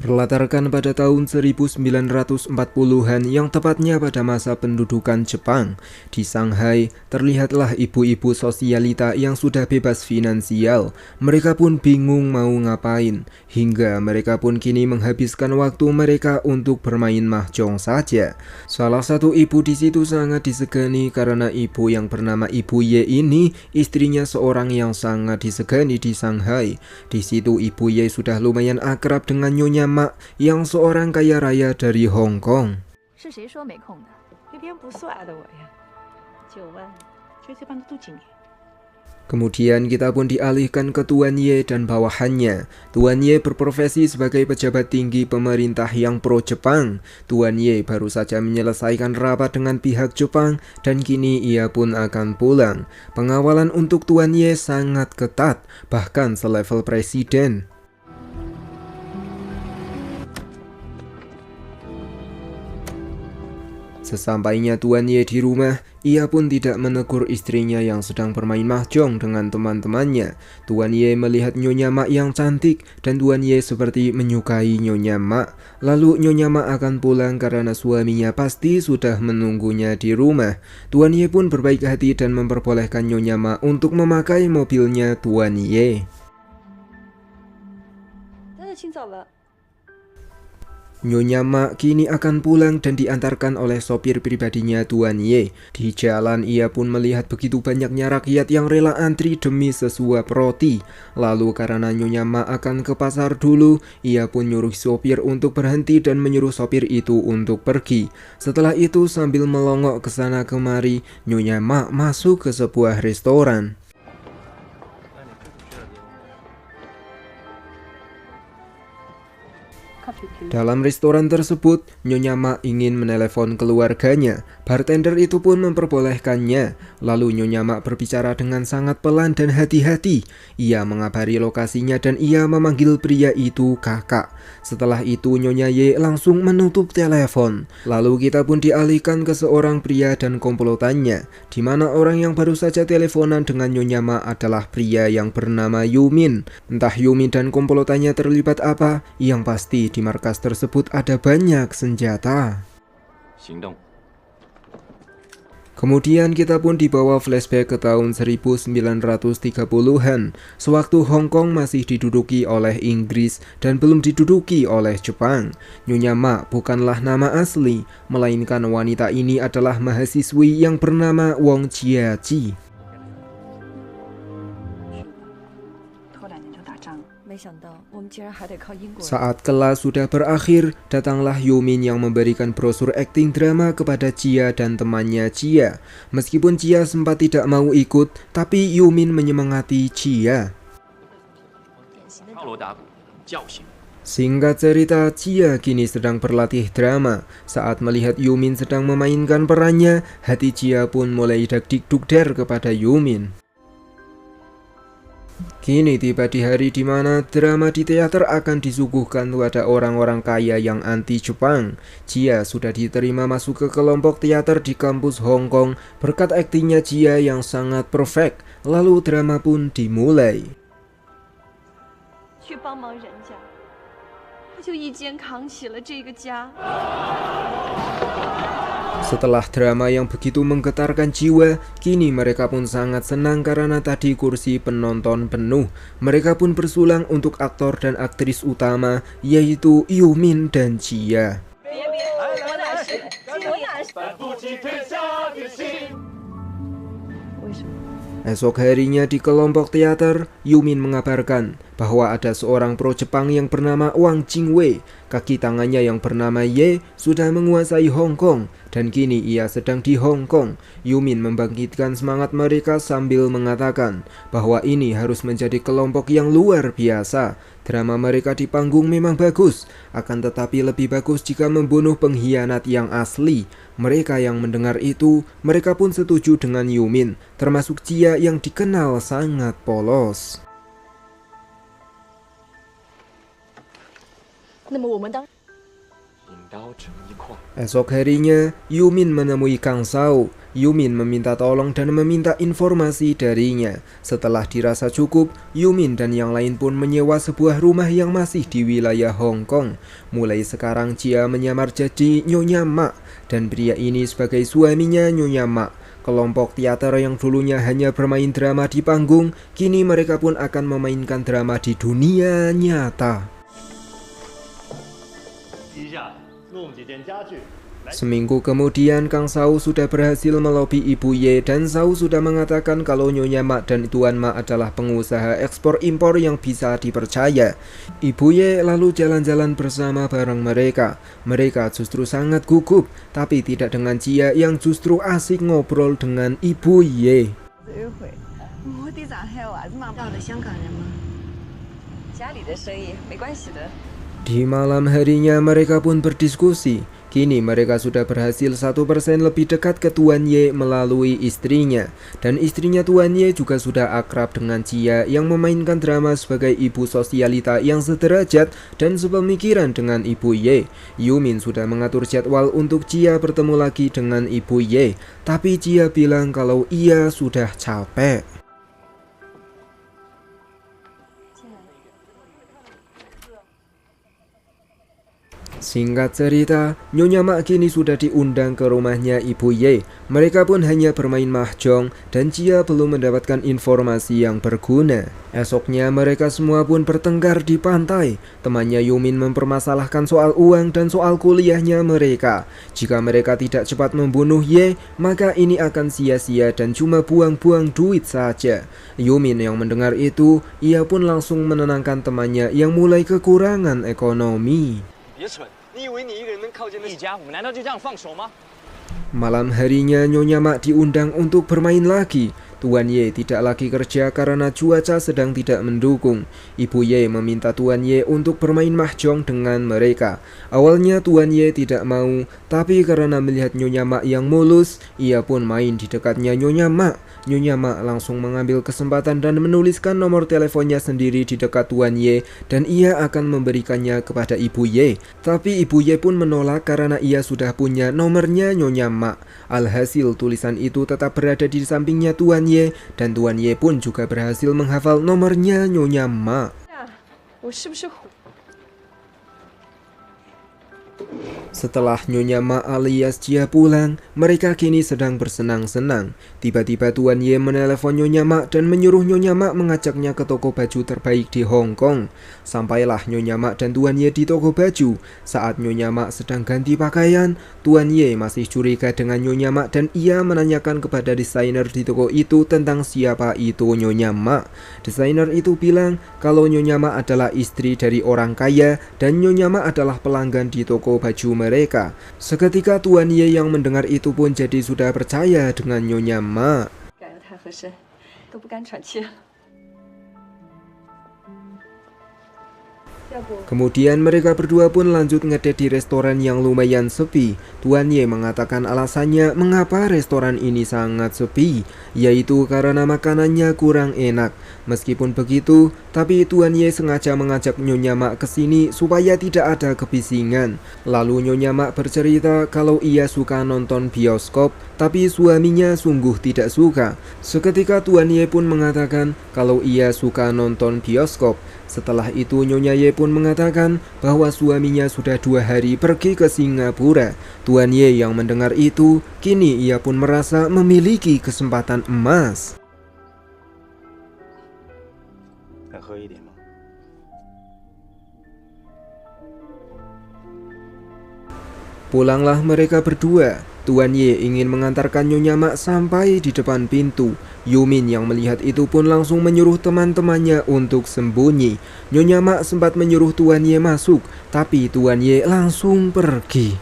Berlatarkan pada tahun 1940-an yang tepatnya pada masa pendudukan Jepang, di Shanghai terlihatlah ibu-ibu sosialita yang sudah bebas finansial. Mereka pun bingung mau ngapain, hingga mereka pun kini menghabiskan waktu mereka untuk bermain mahjong saja. Salah satu ibu di situ sangat disegani karena ibu yang bernama Ibu Ye ini istrinya seorang yang sangat disegani di Shanghai. Di situ Ibu Ye sudah lumayan akrab dengan Nyonya Mak yang seorang kaya raya dari Hong Kong. Kemudian kita pun dialihkan ke Tuan Ye dan bawahannya. Tuan Ye berprofesi sebagai pejabat tinggi pemerintah yang pro Jepang. Tuan Ye baru saja menyelesaikan rapat dengan pihak Jepang dan kini ia pun akan pulang. Pengawalan untuk Tuan Ye sangat ketat, bahkan selevel presiden. Sesampainya Tuan Ye di rumah, ia pun tidak menegur istrinya yang sedang bermain mahjong dengan teman-temannya. Tuan Ye melihat Nyonya Mak yang cantik dan Tuan Ye seperti menyukai Nyonya Mak. Lalu Nyonya Mak akan pulang karena suaminya pasti sudah menunggunya di rumah. Tuan Ye pun berbaik hati dan memperbolehkan Nyonya Mak untuk memakai mobilnya Tuan Ye. Nyonya Mak kini akan pulang dan diantarkan oleh sopir pribadinya Tuan Ye. Di jalan ia pun melihat begitu banyaknya rakyat yang rela antri demi sesuap roti. Lalu karena Nyonya Mak akan ke pasar dulu, ia pun nyuruh sopir untuk berhenti dan menyuruh sopir itu untuk pergi. Setelah itu sambil melongok ke sana kemari, Nyonya Mak masuk ke sebuah restoran. Dalam restoran tersebut, Nyonya Mak ingin menelepon keluarganya. Bartender itu pun memperbolehkannya. Lalu Nyonya Mak berbicara dengan sangat pelan dan hati-hati. Ia mengabari lokasinya dan ia memanggil pria itu kakak. Setelah itu Nyonya Ye langsung menutup telepon. Lalu kita pun dialihkan ke seorang pria dan komplotannya, di mana orang yang baru saja teleponan dengan Nyonya Mak adalah pria yang bernama Yumin. Entah Yumin dan komplotannya terlibat apa, yang pasti di markas tersebut ada banyak senjata. Kemudian kita pun dibawa flashback ke tahun 1930-an, sewaktu Hong Kong masih diduduki oleh Inggris dan belum diduduki oleh Jepang. Nyonya Mak bukanlah nama asli, melainkan wanita ini adalah mahasiswi yang bernama Wong Jiaji. Saat kelas sudah berakhir, datanglah Yumin yang memberikan brosur akting drama kepada Jia dan temannya Jia. Meskipun Jia sempat tidak mau ikut, tapi Yumin menyemangati Jia. Singkat cerita, Jia kini sedang berlatih drama. Saat melihat Yumin sedang memainkan perannya, hati Jia pun mulai dak-dik-duk-der kepada Yumin. Kini tiba di hari di mana drama di teater akan disuguhkan kepada orang-orang kaya yang anti Jepang. Jia sudah diterima masuk ke kelompok teater di kampus Hong Kong berkat aktingnya Jia yang sangat perfect. Lalu drama pun dimulai. Setelah drama yang begitu menggetarkan jiwa, kini mereka pun sangat senang karena tadi kursi penonton penuh. Mereka pun bersulang untuk aktor dan aktris utama, yaitu Yumin dan Jia. Esok harinya di kelompok teater, Yumin mengabarkan bahwa ada seorang pro Jepang yang bernama Wang Jingwei. Kaki tangannya yang bernama Ye sudah menguasai Hong Kong dan kini ia sedang di Hong Kong. Yumin membangkitkan semangat mereka sambil mengatakan bahwa ini harus menjadi kelompok yang luar biasa. Drama mereka di panggung memang bagus, akan tetapi lebih bagus jika membunuh pengkhianat yang asli. Mereka yang mendengar itu, mereka pun setuju dengan Yumin, termasuk Jia yang dikenal sangat polos. Esok harinya, Yumin menemui Kang Shao. Yumin meminta tolong dan meminta informasi darinya. Setelah dirasa cukup, Yumin dan yang lain pun menyewa sebuah rumah yang masih di wilayah Hong Kong. Mulai sekarang Chia menyamar jadi Nyonya Mak, dan pria ini sebagai suaminya Nyonya Mak. Kelompok teater yang dulunya hanya bermain drama di panggung, kini mereka pun akan memainkan drama di dunia nyata. Seminggu kemudian, Kang Shao sudah berhasil melobi Ibu Ye dan Shao sudah mengatakan kalau Nyonya Mak dan Tuan Mak adalah pengusaha ekspor-impor yang bisa dipercaya. Ibu Ye lalu jalan-jalan bersama bareng mereka. Mereka justru sangat gugup, tapi tidak dengan Chia yang justru asik ngobrol dengan Ibu Ye. Di malam harinya mereka pun berdiskusi. Kini mereka sudah berhasil 1% lebih dekat ke Tuan Ye melalui istrinya. Dan istrinya Tuan Ye juga sudah akrab dengan Chia yang memainkan drama sebagai ibu sosialita yang sederajat dan sepemikiran dengan Ibu Ye. Yumin sudah mengatur jadwal untuk Chia bertemu lagi dengan Ibu Ye. Tapi Chia bilang kalau ia sudah capek. Singkat cerita, Nyonya Mak kini sudah diundang ke rumahnya Ibu Ye. Mereka pun hanya bermain mahjong dan Chia belum mendapatkan informasi yang berguna. Esoknya mereka semua pun bertengkar di pantai. Temannya Yumin mempermasalahkan soal uang dan soal kuliahnya mereka. Jika mereka tidak cepat membunuh Ye, maka ini akan sia-sia dan cuma buang-buang duit saja. Yumin yang mendengar itu, ia pun langsung menenangkan temannya yang mulai kekurangan ekonomi. Malam harinya Nyonya Mak diundang untuk bermain lagi. Tuan Ye tidak lagi kerja karena cuaca sedang tidak mendukung. Ibu Ye meminta Tuan Ye untuk bermain mahjong dengan mereka. Awalnya Tuan Ye tidak mau, tapi karena melihat Nyonya Mak yang mulus, ia pun main di dekatnya Nyonya Mak. Nyonya Mak langsung mengambil kesempatan dan menuliskan nomor teleponnya sendiri di dekat Tuan Ye dan ia akan memberikannya kepada Ibu Ye. Tapi Ibu Ye pun menolak karena ia sudah punya nomornya Nyonya Mak. Alhasil tulisan itu tetap berada di sampingnya Tuan Ye dan Tuan Ye pun juga berhasil menghafal nomornya Nyonya Mak. Setelah Nyonya Mak alias Chia pulang, mereka kini sedang bersenang-senang. Tiba-tiba Tuan Ye menelepon Nyonya Mak dan menyuruh Nyonya Mak mengajaknya ke toko baju terbaik di Hong Kong. Sampailah Nyonya Mak dan Tuan Ye di toko baju. Saat Nyonya Mak sedang ganti pakaian, Tuan Ye masih curiga dengan Nyonya Mak dan ia menanyakan kepada desainer di toko itu tentang siapa itu Nyonya Mak. Desainer itu bilang kalau Nyonya Mak adalah istri dari orang kaya dan Nyonya Mak adalah pelanggan di toko baju mereka. Seketika Tuan Ye yang mendengar itu pun jadi sudah percaya dengan Nyonya Mak. Kemudian mereka berdua pun lanjut ngedate di restoran yang lumayan sepi. Tuan Ye mengatakan alasannya mengapa restoran ini sangat sepi, yaitu karena makanannya kurang enak. Meskipun begitu, tapi Tuan Ye sengaja mengajak Nyonya Mak ke sini supaya tidak ada kebisingan. Lalu Nyonya Mak bercerita kalau ia suka nonton bioskop, tapi suaminya sungguh tidak suka. Seketika Tuan Ye pun mengatakan kalau ia suka nonton bioskop. Setelah itu Nyonya Ye pun mengatakan bahwa suaminya sudah 2 hari pergi ke Singapura. Tuan Ye yang mendengar itu, kini ia pun merasa memiliki kesempatan emas. Pulanglah mereka berdua. Tuan Ye ingin mengantarkan Nyonya Mak sampai di depan pintu. Yumin yang melihat itu pun langsung menyuruh teman-temannya untuk sembunyi. Nyonya Mak sempat menyuruh Tuan Ye masuk, tapi Tuan Ye langsung pergi.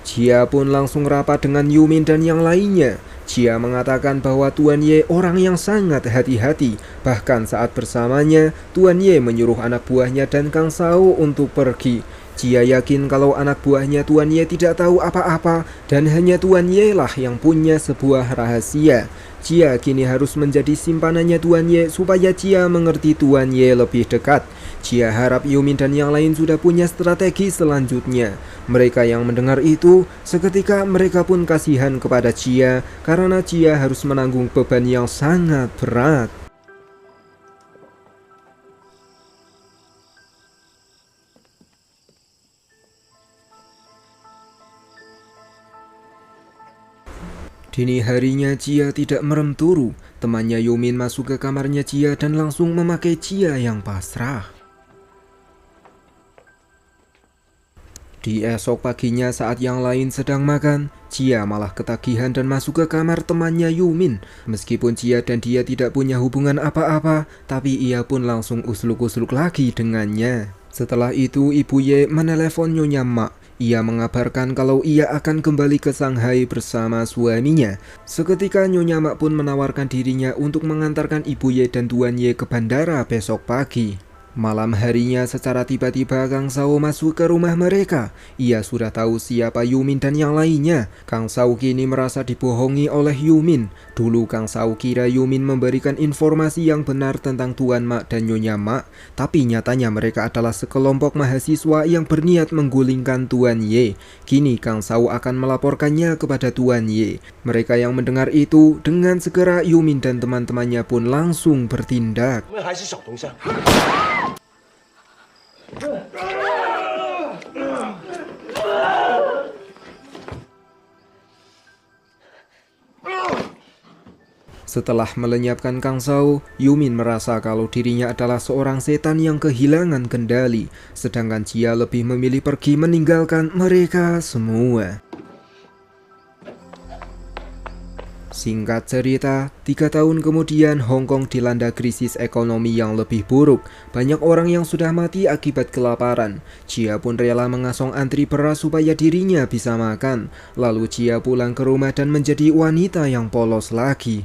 Chia pun langsung rapat dengan Yumin dan yang lainnya. Chia mengatakan bahwa Tuan Ye orang yang sangat hati-hati. Bahkan saat bersamanya, Tuan Ye menyuruh anak buahnya dan Kang Shao untuk pergi. Jia yakin kalau anak buahnya Tuan Ye tidak tahu apa-apa dan hanya Tuan Ye lah yang punya sebuah rahasia. Jia kini harus menjadi simpanannya Tuan Ye supaya Jia mengerti Tuan Ye lebih dekat. Jia harap Yumin dan yang lain sudah punya strategi selanjutnya. Mereka yang mendengar itu, seketika mereka pun kasihan kepada Jia karena Jia harus menanggung beban yang sangat berat. Dini harinya Jia tidak merem turu. Temannya Yumin masuk ke kamarnya Jia dan langsung memakai Jia yang pasrah. Di esok paginya saat yang lain sedang makan, Jia malah ketagihan dan masuk ke kamar temannya Yumin. Meskipun Jia dan dia tidak punya hubungan apa-apa, tapi ia pun langsung usluk-usluk lagi dengannya. Setelah itu Ibu Ye menelepon Nyonya Mak. Ia mengabarkan kalau ia akan kembali ke Shanghai bersama suaminya. Seketika Nyonya Mak pun menawarkan dirinya untuk mengantarkan Ibu Ye dan Tuan Ye ke bandara besok pagi. Malam harinya secara tiba-tiba Kang Shao masuk ke rumah mereka. Ia sudah tahu siapa Yumin dan yang lainnya. Kang Shao kini merasa dibohongi oleh Yumin. Dulu Kang Shao kira Yumin memberikan informasi yang benar tentang Tuan Mak dan Nyonya Mak, tapi nyatanya mereka adalah sekelompok mahasiswa yang berniat menggulingkan Tuan Ye. Kini Kang Shao akan melaporkannya kepada Tuan Ye. Mereka yang mendengar itu, dengan segera Yumin dan teman-temannya pun langsung bertindak. Setelah melenyapkan Kang Shao, Yumin merasa kalau dirinya adalah seorang setan yang kehilangan kendali, sedangkan Jia lebih memilih pergi meninggalkan mereka semua. Singkat cerita, 3 tahun kemudian Hong Kong dilanda krisis ekonomi yang lebih buruk. Banyak orang yang sudah mati akibat kelaparan. Jia pun rela mengasong antri beras supaya dirinya bisa makan. Lalu Jia pulang ke rumah dan menjadi wanita yang polos lagi.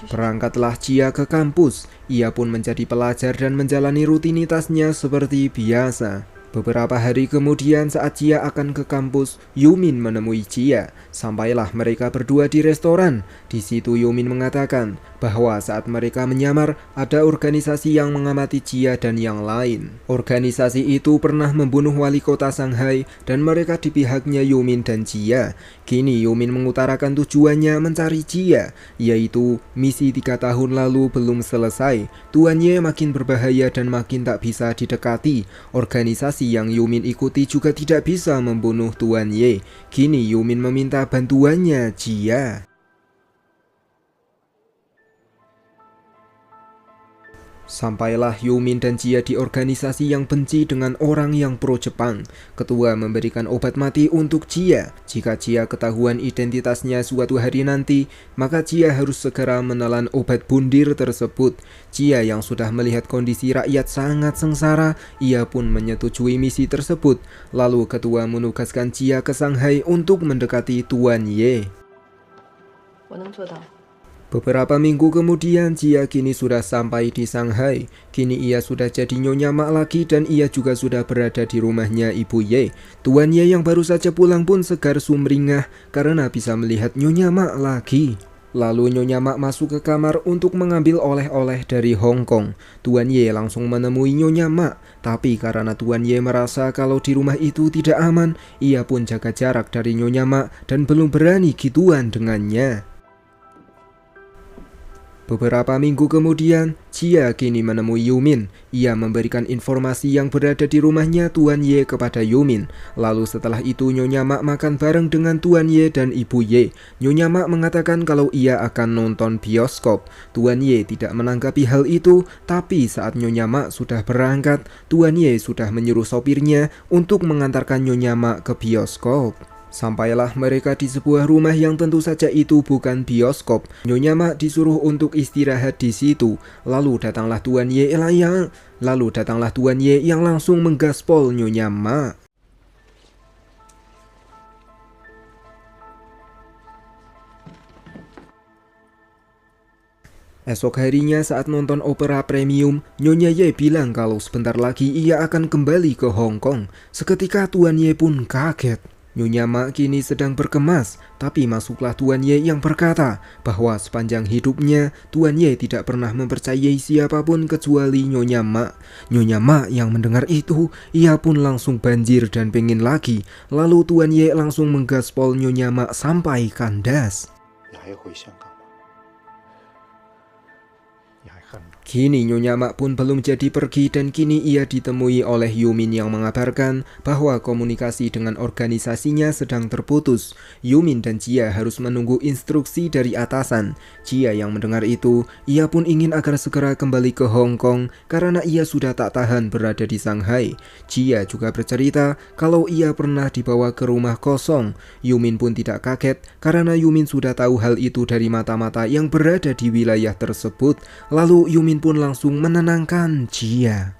Berangkatlah Jia ke kampus. Ia pun menjadi pelajar dan menjalani rutinitasnya seperti biasa. Beberapa hari kemudian saat Jia akan ke kampus, Yumin menemui Jia. Sampailah mereka berdua di restoran. Di situ Yumin mengatakan bahwa saat mereka menyamar, ada organisasi yang mengamati Jia dan yang lain. Organisasi itu pernah membunuh wali kota Shanghai dan mereka di pihaknya Yumin dan Jia. Kini Yumin mengutarakan tujuannya mencari Jia, yaitu misi 3 tahun lalu belum selesai. Tuan Ye makin berbahaya dan makin tak bisa didekati. Organisasi yang Yumin ikuti juga tidak bisa membunuh Tuan Ye. Kini Yumin meminta bantuannya Jia. Sampailah Yumin dan Jia di organisasi yang benci dengan orang yang pro Jepang. Ketua memberikan obat mati untuk Jia. Jika Jia ketahuan identitasnya suatu hari nanti, maka Jia harus segera menelan obat bundir tersebut. Jia yang sudah melihat kondisi rakyat sangat sengsara, ia pun menyetujui misi tersebut. Lalu ketua menugaskan Jia ke Shanghai untuk mendekati Tuan Ye. Beberapa minggu kemudian Jia kini sudah sampai di Shanghai. Kini ia sudah jadi Nyonya Mak lagi dan ia juga sudah berada di rumahnya Ibu Ye. Tuan Ye yang baru saja pulang pun segar sumringah karena bisa melihat Nyonya Mak lagi. Lalu Nyonya Mak masuk ke kamar untuk mengambil oleh-oleh dari Hong Kong. Tuan Ye langsung menemui Nyonya Mak. Tapi karena Tuan Ye merasa kalau di rumah itu tidak aman, ia pun jaga jarak dari Nyonya Mak dan belum berani gituan dengannya. Beberapa minggu kemudian, Jia kini menemui Yumin. Ia memberikan informasi yang berada di rumahnya Tuan Ye kepada Yumin. Lalu setelah itu Nyonya Mak makan bareng dengan Tuan Ye dan Ibu Ye. Nyonya Mak mengatakan kalau ia akan nonton bioskop. Tuan Ye tidak menanggapi hal itu, tapi saat Nyonya Mak sudah berangkat, Tuan Ye sudah menyuruh sopirnya untuk mengantarkan Nyonya Mak ke bioskop. Sampailah mereka di sebuah rumah yang tentu saja itu bukan bioskop. Nyonya Mak disuruh untuk istirahat di situ. Lalu datanglah Tuan Ye yang langsung menggaspol Nyonya Mak. Esok harinya saat nonton opera premium, Nyonya Ye bilang kalau sebentar lagi ia akan kembali ke Hong Kong. Seketika Tuan Ye pun kaget. Nyonya Ma kini sedang berkemas, tapi masuklah Tuan Ye yang berkata bahwa sepanjang hidupnya Tuan Ye tidak pernah mempercayai siapapun kecuali Nyonya Ma. Nyonya Ma yang mendengar itu, ia pun langsung banjir dan pengen lagi. Lalu Tuan Ye langsung menggaspol Nyonya Ma sampai kandas. Kini Nyonya Ma pun belum jadi pergi dan kini ia ditemui oleh Yumin yang mengabarkan bahwa komunikasi dengan organisasinya sedang terputus. Yumin dan Jia harus menunggu instruksi dari atasan. Jia yang mendengar itu, ia pun ingin agar segera kembali ke Hong Kong karena ia sudah tak tahan berada di Shanghai. Jia juga bercerita kalau ia pernah dibawa ke rumah kosong. Yumin pun tidak kaget karena Yumin sudah tahu hal itu dari mata-mata yang berada di wilayah tersebut. Lalu Yumin pun langsung menenangkan Jia.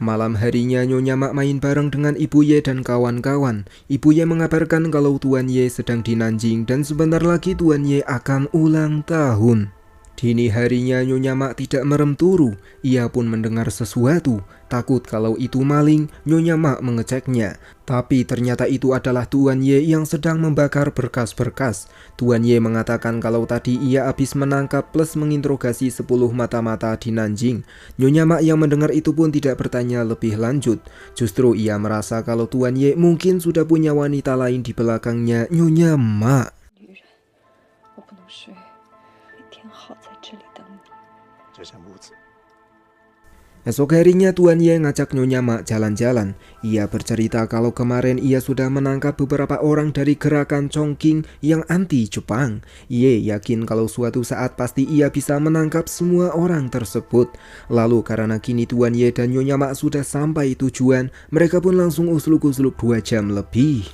Malam harinya Nyonya Ma main bareng dengan Ibu Ye dan kawan-kawan. Ibu Ye mengabarkan kalau Tuan Ye sedang di Nanjing dan sebentar lagi Tuan Ye akan ulang tahun. Dini harinya Nyonya Ma tidak merem turu. Ia pun mendengar sesuatu. Takut kalau itu maling, Nyonya Ma mengeceknya. Tapi ternyata itu adalah Tuan Ye yang sedang membakar berkas-berkas. Tuan Ye mengatakan kalau tadi ia habis menangkap plus menginterogasi 10 mata-mata di Nanjing. Nyonya Ma yang mendengar itu pun tidak bertanya lebih lanjut. Justru ia merasa kalau Tuan Ye mungkin sudah punya wanita lain di belakangnya Nyonya Ma. Esok harinya Tuan Ye ngajak Nyonya Ma jalan-jalan. Ia bercerita kalau kemarin ia sudah menangkap beberapa orang dari gerakan Chongqing yang anti Jepang. Ye yakin kalau suatu saat pasti ia bisa menangkap semua orang tersebut. Lalu karena kini Tuan Ye dan Nyonya Ma sudah sampai tujuan, mereka pun langsung usluk-usluk 2 jam lebih.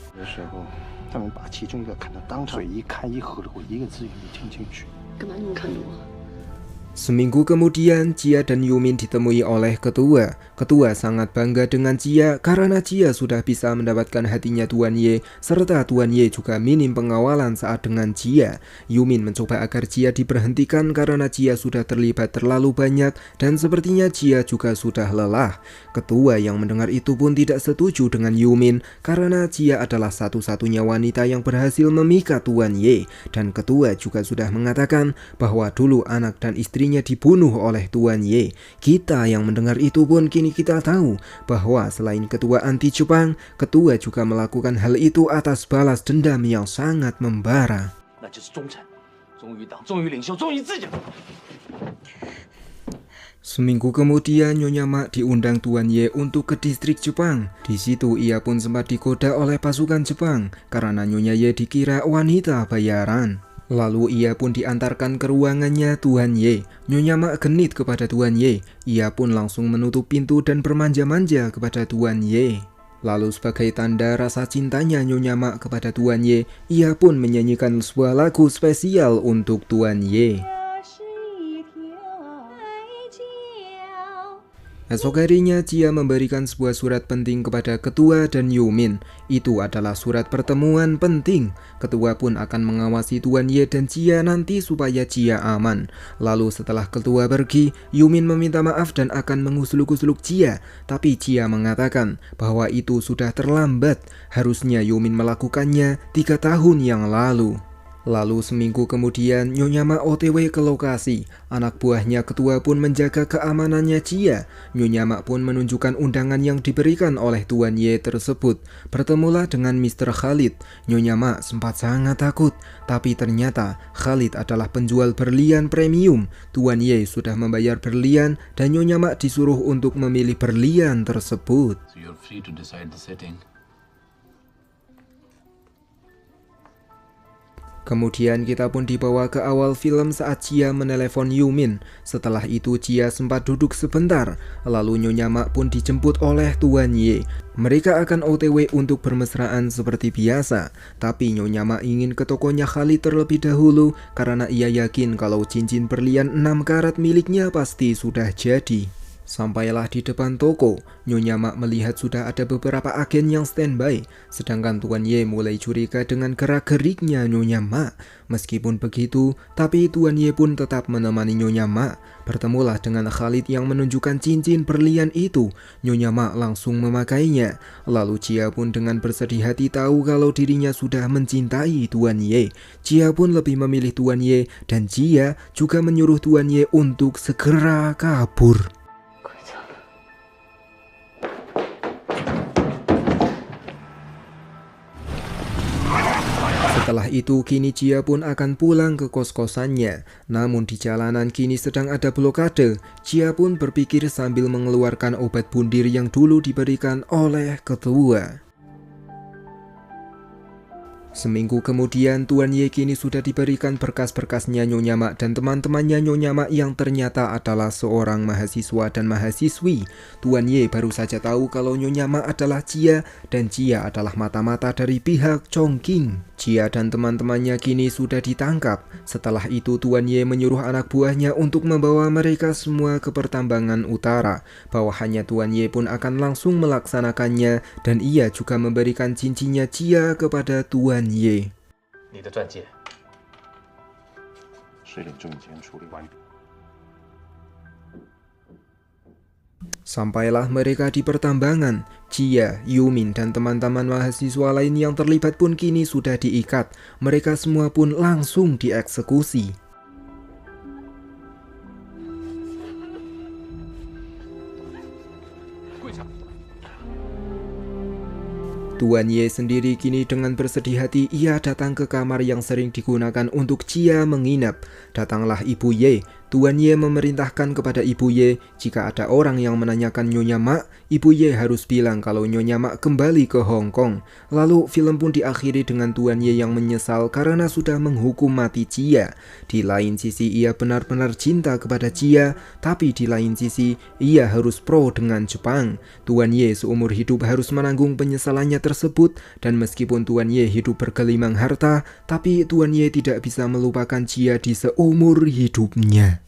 Seminggu kemudian, Jia dan Yumin ditemui oleh ketua. Ketua sangat bangga dengan Jia karena Jia sudah bisa mendapatkan hatinya Tuan Ye, serta Tuan Ye juga minim pengawalan saat dengan Jia. Yumin mencoba agar Jia diberhentikan karena Jia sudah terlibat terlalu banyak dan sepertinya Jia juga sudah lelah. Ketua yang mendengar itu pun tidak setuju dengan Yumin karena Jia adalah satu-satunya wanita yang berhasil memikat Tuan Ye. Dan ketua juga sudah mengatakan bahwa dulu anak dan istrinya dibunuh oleh Tuan Ye. Kita yang mendengar itu pun kini kita tahu bahwa selain ketua anti Jepang, ketua juga melakukan hal itu atas balas dendam yang sangat membara. Seminggu kemudian Nyonya Ma diundang Tuan Ye untuk ke distrik Jepang. Di situ ia pun sempat digoda oleh pasukan Jepang karena Nyonya Ye dikira wanita bayaran. Lalu ia pun diantarkan ke ruangannya Tuan Ye. Nyonya Ma genit kepada Tuan Ye. Ia pun langsung menutup pintu dan bermanja-manja kepada Tuan Ye. Lalu sebagai tanda rasa cintanya Nyonya Ma kepada Tuan Ye, ia pun menyanyikan sebuah lagu spesial untuk Tuan Ye. Esok harinya Jia memberikan sebuah surat penting kepada ketua dan Yumin. Itu adalah surat pertemuan penting. Ketua pun akan mengawasi Tuan Ye dan Jia nanti supaya Jia aman. Lalu setelah ketua pergi, Yumin meminta maaf dan akan mengusluk-usluk Jia. Tapi Jia mengatakan bahwa itu sudah terlambat. Harusnya Yumin melakukannya 3 tahun yang lalu. Lalu seminggu kemudian Nyonya Ma OTW ke lokasi. Anak buahnya ketua pun menjaga keamanannya Jia. Nyonya Ma pun menunjukkan undangan yang diberikan oleh Tuan Ye tersebut. Bertemulah dengan Mr. Khalid. Nyonya Ma sempat sangat takut, tapi ternyata Khalid adalah penjual berlian premium. Tuan Ye sudah membayar berlian dan Nyonya Ma disuruh untuk memilih berlian tersebut. So you're free to decide the setting. Kemudian kita pun dibawa ke awal film saat Jia menelepon Yumin. Setelah itu Jia sempat duduk sebentar. Lalu Nyonya Ma pun dijemput oleh Tuan Ye. Mereka akan OTW untuk bermesraan seperti biasa. Tapi Nyonya Ma ingin ke tokonya Khalid terlebih dahulu karena ia yakin kalau cincin berlian 6 karat miliknya pasti sudah jadi. Sampailah di depan toko, Nyonya Mak melihat sudah ada beberapa agen yang standby, sedangkan Tuan Ye mulai curiga dengan gerak-geriknya Nyonya Mak. Meskipun begitu, tapi Tuan Ye pun tetap menemani Nyonya Mak. Bertemulah dengan Khalid yang menunjukkan cincin berlian itu. Nyonya Mak langsung memakainya. Lalu Chia pun dengan bersedih hati tahu kalau dirinya sudah mencintai Tuan Ye. Chia pun lebih memilih Tuan Ye dan Chia juga menyuruh Tuan Ye untuk segera kabur. Setelah itu, kini Chia pun akan pulang ke kos-kosannya. Namun di jalanan kini sedang ada blokade. Chia pun berpikir sambil mengeluarkan obat bundir yang dulu diberikan oleh ketua. Seminggu kemudian, Tuan Ye kini sudah diberikan berkas-berkasnya Nyonya Mak dan teman-temannya Nyonya Mak yang ternyata adalah seorang mahasiswa dan mahasiswi. Tuan Ye baru saja tahu kalau Nyonya Mak adalah Chia dan Chia adalah mata-mata dari pihak Chongqing. Chia dan teman-temannya kini sudah ditangkap. Setelah itu Tuan Ye menyuruh anak buahnya untuk membawa mereka semua ke pertambangan utara. Bawahannya Tuan Ye pun akan langsung melaksanakannya dan ia juga memberikan cincinnya Chia kepada Tuan Ye. 你的钻戒，是领证件处理完毕。 Sampailah mereka di pertambangan. Chia, Yumin, dan teman-teman mahasiswa lain yang terlibat pun kini sudah diikat. Mereka semua pun langsung dieksekusi. Tuan Ye sendiri kini dengan bersedih hati ia datang ke kamar yang sering digunakan untuk Chia menginap. Datanglah Ibu Ye. Tuan Ye memerintahkan kepada Ibu Ye, jika ada orang yang menanyakan Nyonya Mak, Ibu Ye harus bilang kalau Nyonya Mak kembali ke Hong Kong. Lalu film pun diakhiri dengan Tuan Ye yang menyesal karena sudah menghukum mati Chia. Di lain sisi ia benar-benar cinta kepada Chia, tapi di lain sisi ia harus pro dengan Jepang. Tuan Ye seumur hidup harus menanggung penyesalannya tersebut, dan meskipun Tuan Ye hidup bergelimang harta, tapi Tuan Ye tidak bisa melupakan Chia di seumur hidupnya.